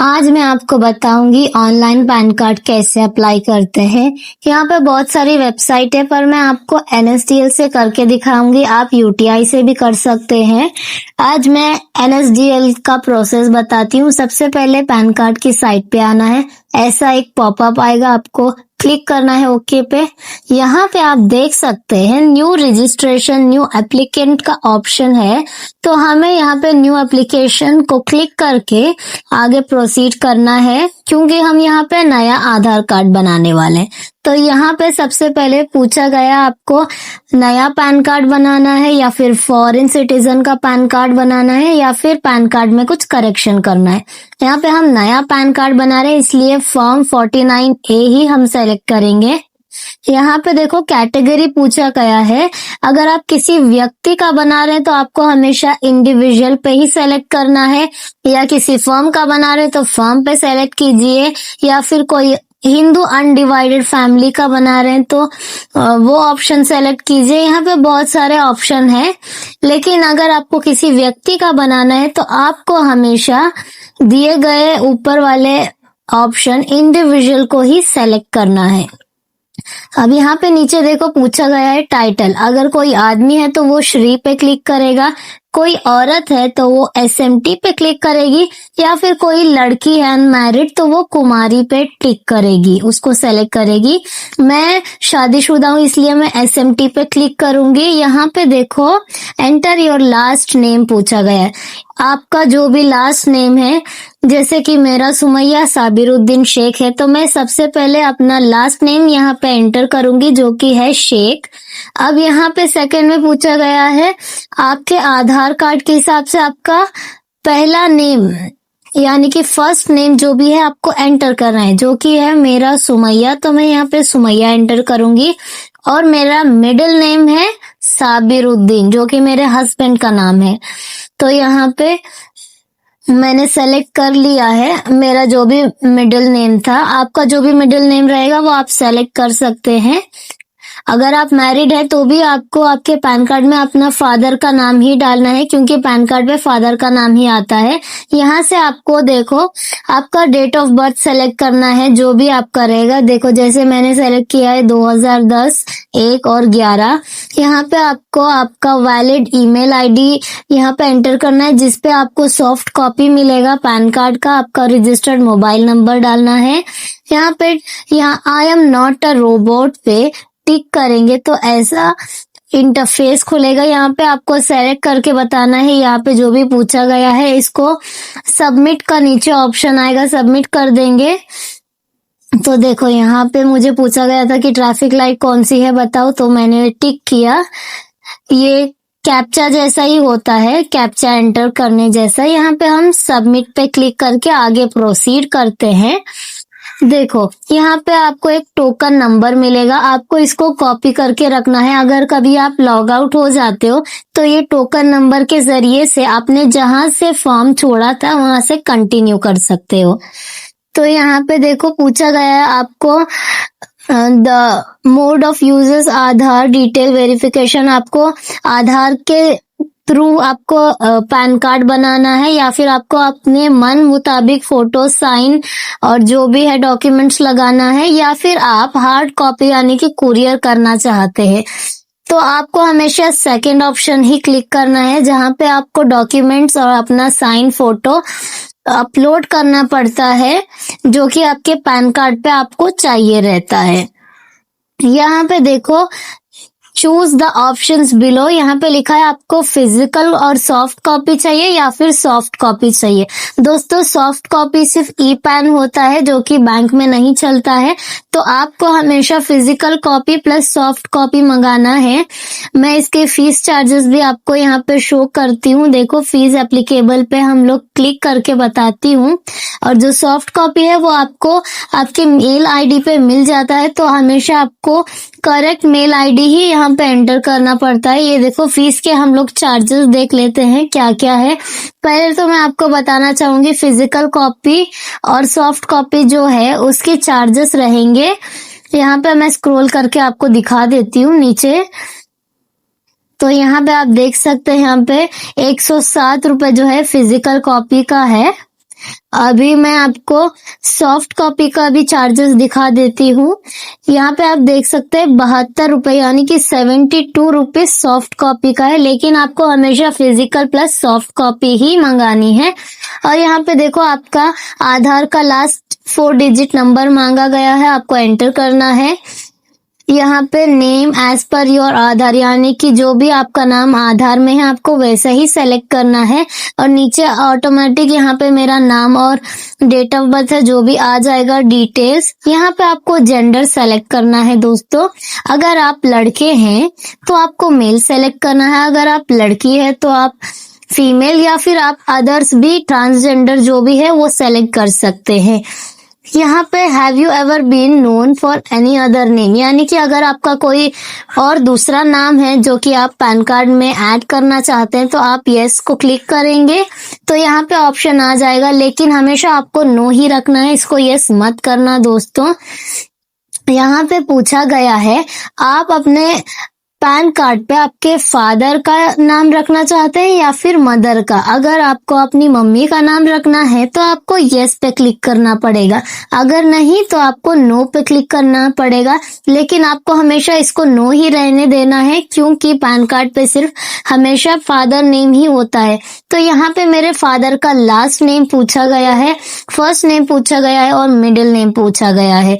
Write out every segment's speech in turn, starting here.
आज मैं आपको बताऊंगी ऑनलाइन पैन कार्ड कैसे अप्लाई करते हैं। यहाँ पे बहुत सारी वेबसाइट है पर मैं आपको एनएसडीएल से करके दिखाऊंगी। आप यूटीआई से भी कर सकते हैं। आज मैं एनएसडीएल का प्रोसेस बताती हूँ। सबसे पहले पैन कार्ड की साइट पे आना है। ऐसा एक पॉपअप आएगा, आपको क्लिक करना है ओके पे। यहाँ पे आप देख सकते हैं न्यू रजिस्ट्रेशन न्यू एप्लीकेंट का ऑप्शन है, तो हमें यहाँ पे न्यू एप्लीकेशन को क्लिक करके आगे प्रोसीड करना है, क्योंकि हम यहाँ पे नया आधार कार्ड बनाने वाले हैं। तो यहाँ पे सबसे पहले पूछा गया आपको नया पैन कार्ड बनाना है या फिर फॉरेन सिटीजन का पैन कार्ड बनाना है या फिर पैन कार्ड में कुछ करेक्शन करना है। यहाँ पे हम नया पैन कार्ड बना रहे हैं, इसलिए फॉर्म 49A ही हम सेलेक्ट करेंगे। यहाँ पे देखो कैटेगरी पूछा गया है। अगर आप किसी व्यक्ति का बना रहे हैं तो आपको हमेशा इंडिविजुअल पे ही सेलेक्ट करना है, या किसी फर्म का बना रहे हैं तो फर्म पे सेलेक्ट कीजिए, या फिर कोई हिंदू अनडिवाइडेड फैमिली का बना रहे हैं तो वो ऑप्शन सेलेक्ट कीजिए। यहाँ पे बहुत सारे ऑप्शन है, लेकिन अगर आपको किसी व्यक्ति का बनाना है तो आपको हमेशा दिए गए ऊपर वाले ऑप्शन इंडिविजुअल को ही सेलेक्ट करना है। अब यहाँ पे नीचे देखो पूछा गया है टाइटल। अगर कोई आदमी है तो वो श्री पे क्लिक करेगा, कोई औरत है तो वो एसएमटी पे क्लिक करेगी, या फिर कोई लड़की है अनमैरिड तो वो कुमारी पे टिक करेगी, उसको सेलेक्ट करेगी। मैं शादीशुदा हूँ इसलिए मैं एसएमटी पे क्लिक करूंगी। यहाँ पे देखो एंटर योर लास्ट नेम पूछा गया है। आपका जो भी लास्ट नेम है, जैसे कि मेरा सुमैया साबिरुद्दीन शेख है, तो मैं सबसे पहले अपना लास्ट नेम यहाँ पे एंटर करूंगी जो कि है शेख। अब यहाँ पे सेकंड में पूछा गया है आपके आधार कार्ड के हिसाब से आपका पहला नेम यानी कि फर्स्ट नेम जो भी है आपको एंटर करना है, जो कि है मेरा सुमैया, तो मैं यहाँ पे सुमैया एंटर करूंगी। और मेरा मिडिल नेम है साबिरुद्दीन जो कि मेरे हस्बैंड का नाम है, तो यहाँ पे मैंने सेलेक्ट कर लिया है मेरा जो भी मिडिल नेम था। आपका जो भी मिडिल नेम रहेगा वो आप सेलेक्ट कर सकते हैं। अगर आप मैरिड है तो भी आपको आपके पैन कार्ड में अपना फादर का नाम ही डालना है, क्योंकि पैन कार्ड पे फादर का नाम ही आता है। यहाँ से आपको देखो आपका डेट ऑफ बर्थ सेलेक्ट करना है, जो भी आपका रहेगा। देखो जैसे मैंने सेलेक्ट किया है 2010 1 और 11। यहाँ पे आपको आपका वैलिड ईमेल आईडी यहाँ पे एंटर करना है, जिसपे आपको सॉफ्ट कॉपी मिलेगा पैन कार्ड का। आपका रजिस्टर्ड मोबाइल नंबर डालना है। यहाँ पे I am not a robot पे टिक करेंगे तो ऐसा इंटरफेस खुलेगा। यहाँ पे आपको सेलेक्ट करके बताना है। यहाँ पे जो भी पूछा गया है इसको सबमिट का नीचे ऑप्शन आएगा, सबमिट कर देंगे। तो देखो यहाँ पे मुझे पूछा गया था कि ट्रैफिक लाइट कौन सी है बताओ, तो मैंने टिक किया। ये कैप्चा जैसा ही होता है, कैप्चा एंटर करने जैसा। यहाँ पे हम सबमिट पे क्लिक करके आगे प्रोसीड करते हैं। देखो यहाँ पे आपको एक टोकन नंबर मिलेगा, आपको इसको कॉपी करके रखना है। अगर कभी आप लॉग आउट हो जाते हो तो ये टोकन नंबर के जरिए से आपने जहां से फॉर्म छोड़ा था वहां से कंटिन्यू कर सकते हो। तो यहाँ पे देखो पूछा गया है आपको the mode of uses Aadhaar detail verification. आपको आधार के थ्रू आपको पैन कार्ड बनाना है, या फिर आपको अपने मन मुताबिक फोटो साइन और जो भी है डॉक्यूमेंट्स लगाना है, या फिर आप हार्ड कॉपी यानी कि कुरियर करना चाहते हैं। तो आपको हमेशा सेकंड ऑप्शन ही क्लिक करना है, जहां पे आपको डॉक्यूमेंट्स और अपना साइन फोटो अपलोड करना पड़ता है, जो कि आपके पैन कार्ड पे आपको चाहिए रहता है। यहाँ पे देखो चूज द ऑप्शंस बिलो। यहाँ पे लिखा है आपको फिजिकल और सॉफ्ट कॉपी चाहिए या फिर सॉफ्ट कॉपी चाहिए। दोस्तों सॉफ्ट कॉपी सिर्फ ई पैन होता है जो कि बैंक में नहीं चलता है, तो आपको हमेशा physical copy plus soft copy मंगाना है। मैं इसके फीस चार्जेस भी आपको यहाँ पे शो करती हूँ। देखो फीस एप्लीकेबल पे हम लोग क्लिक करके बताती हूँ। और जो सॉफ्ट कॉपी है वो आपको आपके मेल आईडी पे मिल जाता है, तो हमेशा आपको करेक्ट मेल आईडी ही यहाँ पे एंटर करना पड़ता है। ये देखो फीस के हम लोग चार्जेस देख लेते हैं क्या क्या है। पहले तो मैं आपको बताना चाहूंगी फिजिकल कॉपी और सॉफ्ट कॉपी जो है उसके चार्जेस रहेंगे। यहाँ पे मैं स्क्रॉल करके आपको दिखा देती हूँ नीचे। तो यहाँ पे आप देख सकते हैं यहाँ पे 107 रुपए जो है फिजिकल कॉपी का है। अभी मैं आपको सॉफ्ट कॉपी का भी चार्जेस दिखा देती हूँ। यहाँ पे आप देख सकते हैं 72 रुपए यानी कि 72 रुपीज सॉफ्ट कॉपी का है, लेकिन आपको हमेशा फिजिकल प्लस सॉफ्ट कॉपी ही मंगानी है। और यहाँ पे देखो आपका आधार का लास्ट 4 डिजिट नंबर मांगा गया है, आपको एंटर करना है। यहाँ पे नेम एज पर योर आधार यानी कि जो भी आपका नाम आधार में है आपको वैसा ही सेलेक्ट करना है। और नीचे ऑटोमेटिक यहाँ पे मेरा नाम और डेट ऑफ बर्थ है जो भी आ जाएगा डिटेल्स। यहाँ पे आपको जेंडर सेलेक्ट करना है दोस्तों। अगर आप लड़के हैं तो आपको मेल सेलेक्ट करना है, अगर आप लड़की है तो आप फीमेल, या फिर आप अदर्स भी ट्रांसजेंडर जो भी है वो सेलेक्ट कर सकते हैं। यहाँ पे have you ever been known for any other name यानी कि अगर आपका कोई और दूसरा नाम है जो कि आप पैन कार्ड में ऐड करना चाहते हैं तो आप यस को क्लिक करेंगे तो यहाँ पे ऑप्शन आ जाएगा, लेकिन हमेशा आपको नो ही रखना है, इसको यस मत करना दोस्तों। यहाँ पे पूछा गया है आप अपने पैन कार्ड पे आपके फादर का नाम रखना चाहते हैं या फिर मदर का। अगर आपको अपनी मम्मी का नाम रखना है तो आपको यस पे क्लिक करना पड़ेगा, अगर नहीं तो आपको नो पे क्लिक करना पड़ेगा। लेकिन आपको हमेशा इसको नो ही रहने देना है क्योंकि पैन कार्ड पे सिर्फ हमेशा फादर नेम ही होता है। तो यहाँ पे मेरे फादर का लास्ट नेम पूछा गया है, फर्स्ट नेम पूछा गया है और मिडिल नेम पूछा गया है।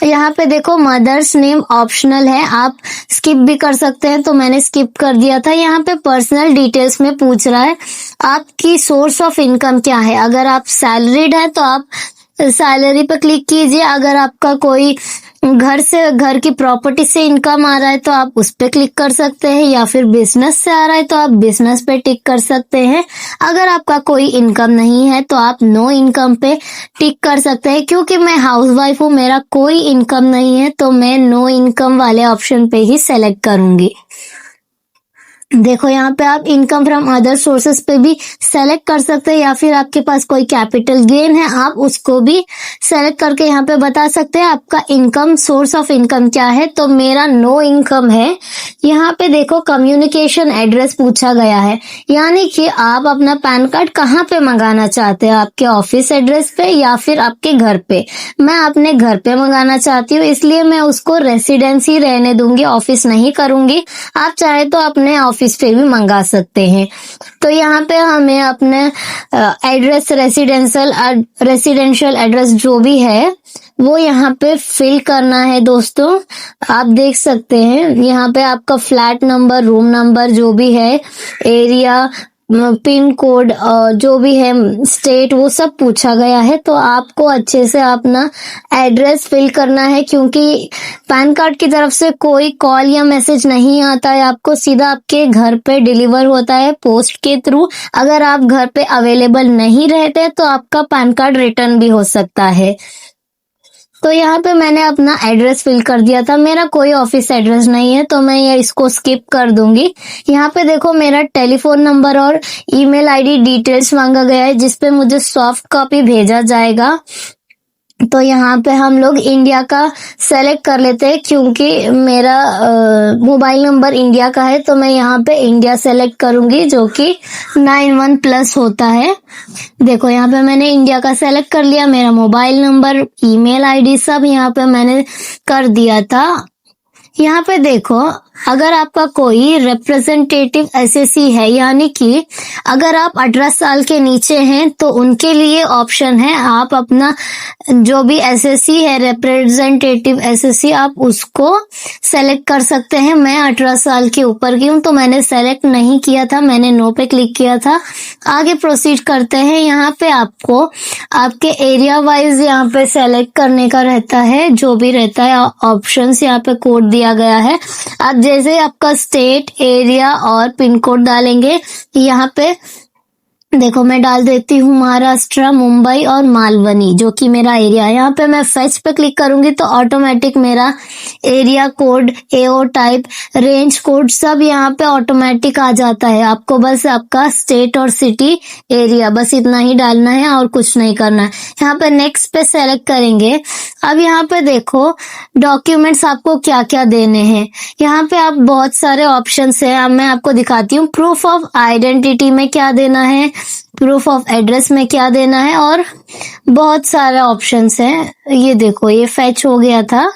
यहाँ पे देखो मदर्स नेम ऑप्शनल है, आप स्किप भी कर सकते हैं, तो मैंने स्किप कर दिया था। यहाँ पे पर्सनल डिटेल्स में पूछ रहा है आपकी सोर्स ऑफ इनकम क्या है। अगर आप सैलरीड है तो आप सैलरी पे क्लिक कीजिए, अगर आपका कोई घर की प्रॉपर्टी से इनकम आ रहा है तो आप उस पे क्लिक कर सकते हैं, या फिर बिजनेस से आ रहा है तो आप बिजनेस पे टिक कर सकते हैं। अगर आपका कोई इनकम नहीं है तो आप नो इनकम पे टिक कर सकते हैं। क्योंकि मैं हाउसवाइफ हूँ, मेरा कोई इनकम नहीं है तो मैं नो इनकम वाले ऑप्शन पे ही सेलेक्ट करूंगी। देखो यहाँ पे आप इनकम फ्रॉम अदर सोर्सेस पे भी सेलेक्ट कर सकते हैं, या फिर आपके पास कोई कैपिटल गेन है आप उसको भी सेलेक्ट करके यहाँ पे बता सकते हैं आपका इनकम सोर्स ऑफ इनकम क्या है। तो मेरा नो इनकम है। यहाँ पे देखो कम्युनिकेशन एड्रेस पूछा गया है, यानी कि आप अपना पैन कार्ड कहाँ पे मंगाना चाहते हैं, आपके ऑफिस एड्रेस पे या फिर आपके घर पे। मैं अपने घर पे मंगाना चाहती हूँ इसलिए मैं उसको रेसिडेंस ही रहने दूंगी, ऑफिस नहीं करूंगी। आप चाहे तो अपने ऑफिस पे भी मंगा सकते हैं। तो यहाँ पे हमें अपने एड्रेस रेसिडेंशियल एड्रेस जो भी है वो यहाँ पे फिल करना है दोस्तों। आप देख सकते हैं यहाँ पे आपका फ्लैट नंबर, रूम नंबर जो भी है, एरिया, पिन कोड, जो भी है, स्टेट, वो सब पूछा गया है। तो आपको अच्छे से अपना एड्रेस फिल करना है क्योंकि पैन कार्ड की तरफ से कोई कॉल या मैसेज नहीं आता है, आपको सीधा आपके घर पे डिलीवर होता है पोस्ट के थ्रू। अगर आप घर पे अवेलेबल नहीं रहते तो आपका पैन कार्ड रिटर्न भी हो सकता है। तो यहाँ पे मैंने अपना एड्रेस फिल कर दिया था, मेरा कोई ऑफिस एड्रेस नहीं है तो मैं ये इसको स्किप कर दूंगी। यहाँ पे देखो मेरा टेलीफोन नंबर और ईमेल आईडी डिटेल्स मांगा गया है जिसपे मुझे सॉफ्ट कॉपी भेजा जाएगा। तो यहाँ पे हम लोग इंडिया का सेलेक्ट कर लेते हैं क्योंकि मेरा मोबाइल नंबर इंडिया का है, तो मैं यहाँ पे इंडिया सेलेक्ट करूंगी जो कि 91+ होता है। देखो यहाँ पे मैंने इंडिया का सेलेक्ट कर लिया, मेरा मोबाइल नंबर, ईमेल आईडी सब यहाँ पे मैंने कर दिया था। यहाँ पे देखो अगर आपका कोई रिप्रेजेंटेटिव एसएससी है, यानी कि अगर आप 18 साल के नीचे हैं तो उनके लिए ऑप्शन है, आप अपना जो भी एसएससी है, रिप्रेजेंटेटिव एसएससी, आप उसको सेलेक्ट कर सकते हैं। मैं 18 साल के ऊपर की हूँ तो मैंने सेलेक्ट नहीं किया था, मैंने नो पे क्लिक किया था। आगे प्रोसीड करते हैं। यहाँ पे आपको आपके एरिया वाइज यहाँ पे सेलेक्ट करने का रहता है, जो भी रहता है ऑप्शंस यहाँ पे कोड दिया गया है। आप जैसे आपका स्टेट, एरिया और पिन कोड डालेंगे, यहाँ पे देखो मैं डाल देती हूँ महाराष्ट्र, मुंबई और मालवनी जो कि मेरा एरिया है। यहाँ पे मैं फेच पे क्लिक करूंगी तो ऑटोमेटिक मेरा एरिया कोड, एओ टाइप, रेंज कोड सब यहाँ पे ऑटोमेटिक आ जाता है। आपको बस आपका स्टेट और सिटी, एरिया बस इतना ही डालना है और कुछ नहीं करना है। यहाँ पे नेक्स्ट पे सेलेक्ट करेंगे। अब यहाँ पे देखो डॉक्यूमेंट्स आपको क्या क्या देने हैं। यहाँ पे आप बहुत सारे ऑप्शंस हैं, अब मैं आपको दिखाती हूँ। प्रूफ ऑफ आइडेंटिटी में क्या देना है, प्रूफ ऑफ एड्रेस में क्या देना है, और बहुत सारे ऑप्शंस हैं। ये देखो ये फैच हो गया था।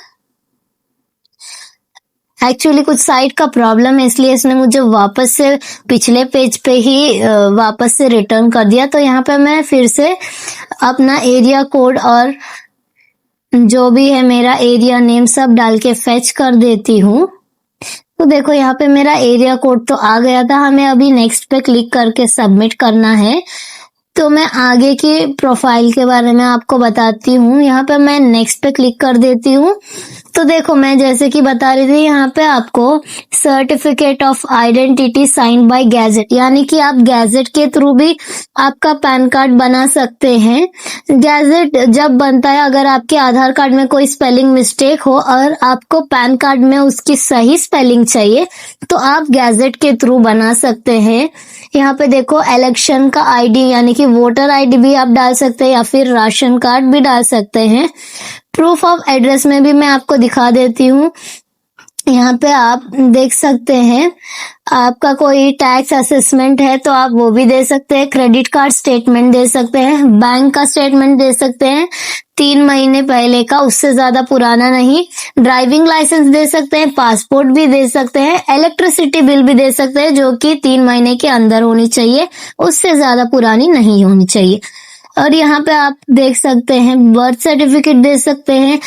एक्चुअली कुछ साइट का प्रॉब्लम है, इसलिए इसने मुझे वापस से पिछले पेज पे ही वापस से रिटर्न कर दिया। तो यहाँ पे मैं फिर से अपना एरिया कोड और जो भी है मेरा एरिया नेम सब डाल के फेच कर देती हूँ। तो देखो यहाँ पे मेरा एरिया कोड तो आ गया था। हमें अभी नेक्स्ट पे क्लिक करके सबमिट करना है। तो मैं आगे की प्रोफाइल के बारे में आपको बताती हूँ। यहाँ पे मैं नेक्स्ट पे क्लिक कर देती हूँ। तो देखो मैं जैसे कि बता रही थी, यहाँ पे आपको certificate of identity signed by gadget, यानी कि आप गैजेट के थ्रू भी आपका पैन कार्ड बना सकते हैं। गैजेट जब बनता है, अगर आपके आधार कार्ड में कोई स्पेलिंग मिस्टेक हो और आपको पैन कार्ड में उसकी सही स्पेलिंग चाहिए, तो आप गैजेट के थ्रू बना सकते हैं। यहाँ पे देखो इलेक्शन का आईडी यानी कि वोटर आईडी भी आप डाल सकते हैं, या फिर राशन कार्ड भी डाल सकते हैं। प्रूफ ऑफ एड्रेस में भी मैं आपको दिखा देती हूँ। यहाँ पे आप देख सकते हैं, आपका कोई टैक्स असेसमेंट है तो आप वो भी दे सकते हैं, क्रेडिट कार्ड स्टेटमेंट दे सकते हैं, बैंक का स्टेटमेंट दे सकते हैं 3 महीने पहले का, उससे ज्यादा पुराना नहीं। ड्राइविंग लाइसेंस दे सकते हैं, पासपोर्ट भी दे सकते हैं, इलेक्ट्रिसिटी बिल भी दे सकते हैं जो कि 3 महीने के अंदर होनी चाहिए, उससे ज्यादा पुरानी नहीं होनी चाहिए। और यहाँ पे आप देख सकते हैं बर्थ सर्टिफिकेट दे सकते हैं,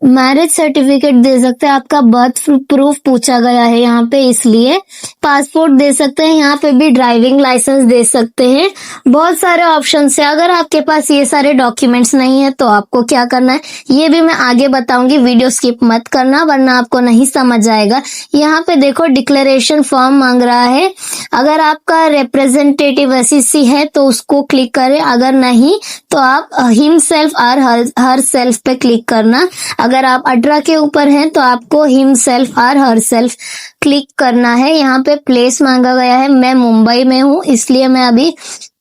मैरिज सर्टिफिकेट दे सकते हैं। आपका बर्थ प्रूफ पूछा गया है यहाँ पे, इसलिए पासपोर्ट दे सकते हैं। यहाँ पे भी ड्राइविंग लाइसेंस दे सकते हैं। बहुत सारे ऑप्शन है। अगर आपके पास ये सारे डॉक्यूमेंट्स नहीं है तो आपको क्या करना है ये भी मैं आगे बताऊंगी, वीडियो स्किप मत करना वरना आपको नहीं समझ आएगा। यहाँ पे देखो डिक्लेरेशन फॉर्म मांग रहा है। अगर आपका रिप्रेजेंटेटिव एसईसी है तो उसको क्लिक करें, अगर नहीं तो आप हिमसेल्फ और हर सेल्फ पे क्लिक करना। अगर आप 18 के ऊपर हैं तो आपको हिमसेल्फ और हर सेल्फ क्लिक करना है। यहाँ पे प्लेस मांगा गया है, मैं मुंबई में हूँ इसलिए मैं अभी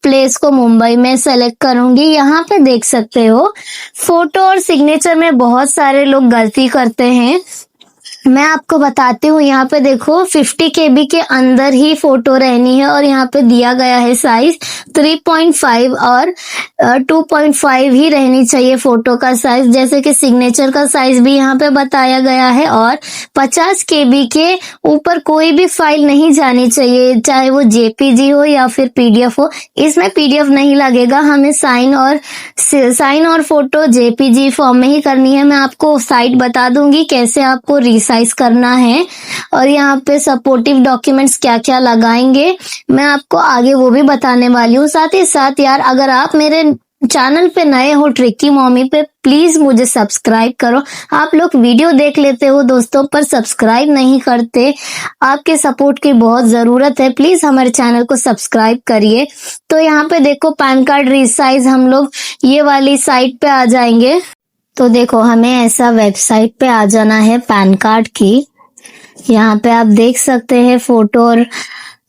प्लेस को मुंबई में सेलेक्ट करूंगी। यहाँ पे देख सकते हो फोटो और सिग्नेचर में बहुत सारे लोग गलती करते हैं, मैं आपको बताती हूँ। यहाँ पे देखो 50 KB के अंदर ही फोटो रहनी है और यहाँ पे दिया गया है साइज 3.5 और 2.5 ही रहनी चाहिए फोटो का साइज। जैसे कि सिग्नेचर का साइज भी यहाँ पे बताया गया है, और 50 KB के ऊपर कोई भी फाइल नहीं जानी चाहिए, चाहे वो JPG हो या फिर PDF हो। इसमें PDF नहीं लगेगा, हमें साइन और फोटो JPG फॉर्म में ही करनी है। मैं आपको साइट बता दूंगी कैसे आपको रिसाइज करना है, और यहाँ पे सपोर्टिव डॉक्यूमेंट्स क्या क्या लगाएंगे मैं आपको आगे वो भी बताने वाली हूँ। साथ ही साथ यार, अगर आप मेरे चैनल पे नए हो ट्रिकी मॉमी पे, प्लीज मुझे सब्सक्राइब करो। आप लोग वीडियो देख लेते हो दोस्तों पर सब्सक्राइब नहीं करते, आपके सपोर्ट की बहुत जरूरत है, प्लीज हमारे चैनल को सब्सक्राइब करिए। तो यहाँ पे देखो पैन कार्ड रिसाइज, हम लोग ये वाली साइट पे आ जाएंगे। तो देखो हमें ऐसा वेबसाइट पे आ जाना है पैन कार्ड की। यहाँ पे आप देख सकते हैं फोटो और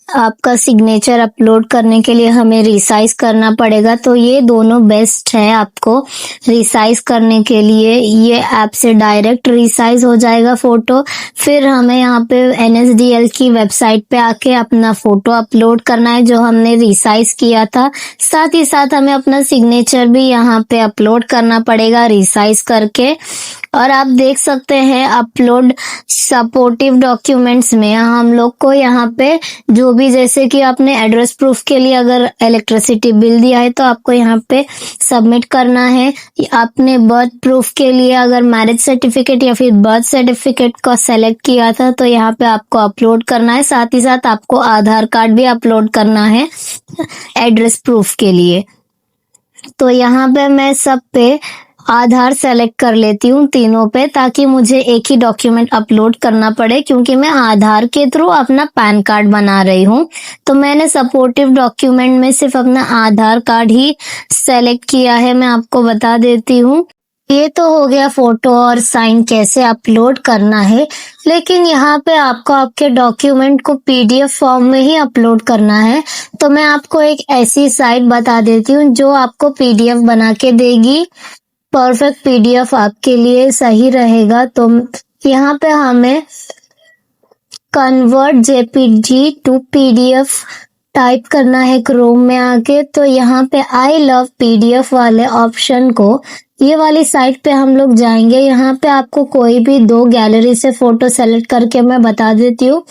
आपका सिग्नेचर अपलोड करने के लिए हमें रिसाइज करना पड़ेगा। तो ये दोनों बेस्ट है आपको रिसाइज करने के लिए। ये ऐप से डायरेक्ट रिसाइज हो जाएगा फोटो, फिर हमें यहाँ पे NSDL की वेबसाइट पे आके अपना फोटो अपलोड करना है जो हमने रिसाइज किया था। साथ ही साथ हमें अपना सिग्नेचर भी यहाँ पे अपलोड करना पड़ेगा रिसाइज करके। और आप देख सकते हैं अपलोड सपोर्टिव डॉक्यूमेंट्स में हम लोग को यहाँ पे जो भी, जैसे कि आपने एड्रेस प्रूफ के लिए अगर इलेक्ट्रिसिटी बिल दिया है तो आपको यहाँ पे सबमिट करना है। आपने बर्थ प्रूफ के लिए अगर मैरिज सर्टिफिकेट या फिर बर्थ सर्टिफिकेट को सेलेक्ट किया था तो यहाँ पे आपको अपलोड करना है। साथ ही साथ आपको आधार कार्ड भी अपलोड करना है एड्रेस प्रूफ के लिए। तो यहाँ पे मैं सब पे आधार सेलेक्ट कर लेती हूँ तीनों पे, ताकि मुझे एक ही डॉक्यूमेंट अपलोड करना पड़े, क्योंकि मैं आधार के थ्रू अपना पैन कार्ड बना रही हूँ। तो मैंने सपोर्टिव डॉक्यूमेंट में सिर्फ अपना आधार कार्ड ही सेलेक्ट किया है, मैं आपको बता देती हूँ। ये तो हो गया फोटो और साइन कैसे अपलोड करना है, लेकिन यहाँ पे आपको आपके डॉक्यूमेंट को पीडीएफ फॉर्म में ही अपलोड करना है। तो मैं आपको एक ऐसी साइट बता देती हूँ जो आपको पीडीएफ बना के देगी। परफेक्ट पीडीएफ आपके लिए सही रहेगा। तो यहाँ पे हमें convert JPG to PDF type करना है क्रोम में आके। तो यहाँ पे आई लव पीडीएफ वाले ऑप्शन को, ये वाली साइट पे हम लोग जाएंगे। यहाँ पे आपको कोई भी 2 गैलरी से फोटो सेलेक्ट करके मैं बता देती हूँ।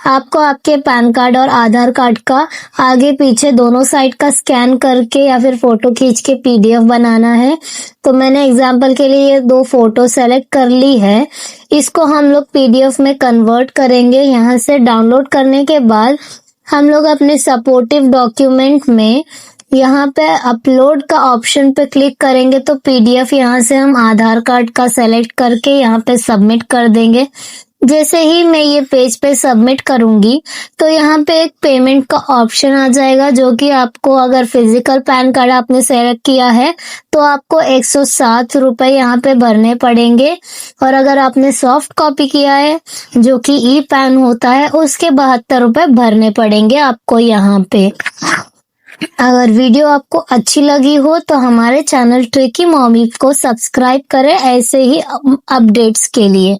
आपको आपके पैन कार्ड और आधार कार्ड का आगे पीछे दोनों साइड का स्कैन करके या फिर फोटो खींच के पीडीएफ बनाना है। तो मैंने एग्जाम्पल के लिए ये 2 फोटो सेलेक्ट कर ली है। इसको हम लोग पीडीएफ में कन्वर्ट करेंगे। यहाँ से डाउनलोड करने के बाद हम लोग अपने सपोर्टिव डॉक्यूमेंट में यहाँ पे अपलोड का ऑप्शन पे क्लिक करेंगे तो पीडीएफ यहाँ से हम आधार कार्ड का सेलेक्ट करके यहाँ पे सबमिट कर देंगे। जैसे ही मैं ये पेज पे सबमिट करूंगी तो यहाँ पे एक पेमेंट का ऑप्शन आ जाएगा, जो कि आपको अगर फिजिकल पैन कार्ड आपने सेलेक्ट किया है तो आपको 107 रुपए यहाँ पे भरने पड़ेंगे, और अगर आपने सॉफ्ट कॉपी किया है जो कि ई पैन होता है उसके 72 रुपए भरने पड़ेंगे आपको यहाँ पे। अगर वीडियो आपको अच्छी लगी हो तो हमारे चैनल ट्रिकी मॉमी को सब्सक्राइब करें ऐसे ही अपडेट्स के लिए।